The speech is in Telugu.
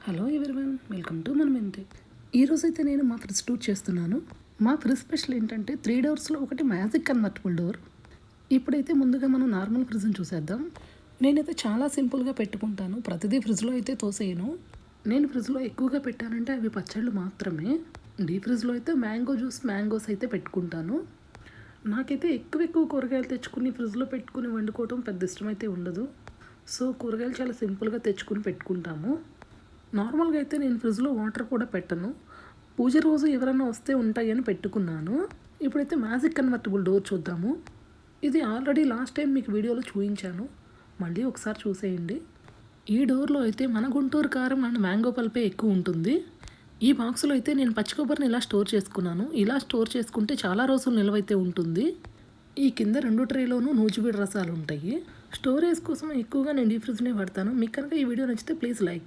హలో ఎవ్రీవన్, వెల్కమ్ టు మనం ఇంతే. ఈరోజైతే నేను మా ఫ్రిడ్జ్ టూర్ చేస్తున్నాను. మా ఫ్రిడ్జ్ స్పెషల్ ఏంటంటే 3 డోర్స్లో ఒకటి మ్యాజిక్ కన్వర్టబుల్ డోర్. ఇప్పుడైతే ముందుగా మనం నార్మల్ ఫ్రిడ్జ్ని చూసేద్దాం. నేనైతే చాలా సింపుల్గా పెట్టుకుంటాను, ప్రతిదీ ఫ్రిడ్జ్లో అయితే తోసేయను. నేను ఫ్రిడ్జ్లో ఎక్కువగా పెట్టానంటే అవి పచ్చళ్ళు మాత్రమే. డీప్ ఫ్రిడ్జ్లో అయితే మ్యాంగో జ్యూస్, మ్యాంగోస్ అయితే పెట్టుకుంటాను. నాకైతే ఎక్కువ కూరగాయలు తెచ్చుకుని ఫ్రిడ్జ్లో పెట్టుకుని వండుకోవటం పెద్ద ఇష్టమైతే ఉండదు. సో కూరగాయలు చాలా సింపుల్గా తెచ్చుకుని పెట్టుకుంటాము. నార్మల్గా అయితే నేను ఫ్రిడ్జ్లో వాటర్ కూడా పెట్టను. పూజ రోజు ఎవరైనా వస్తే ఉంటాయని పెట్టుకున్నాను. ఇప్పుడైతే మ్యాజిక్ కన్వర్టబుల్ డోర్ చూద్దాము. ఇది ఆల్రెడీ లాస్ట్ టైం మీకు వీడియోలో చూపించాను, మళ్ళీ ఒకసారి చూసేయండి. ఈ డోర్లో అయితే మన గుంటూరు కారం అండ్ మ్యాంగో పల్పే ఎక్కువ ఉంటుంది. ఈ బాక్స్లో అయితే నేను పచ్చి కొబ్బరిని ఇలా స్టోర్ చేసుకున్నాను. ఇలా స్టోర్ చేసుకుంటే చాలా రోజులు నిల్వైతే ఉంటుంది. ఈ కింద 2 ట్రేలోనూ నూజివీడు రసాలు ఉంటాయి. స్టోరేజ్ కోసం ఎక్కువగా నేను డీప్ ఫ్రిడ్జ్నే వాడతాను. మీకు కనుక ఈ వీడియో నచ్చితే ప్లీజ్ లైక్.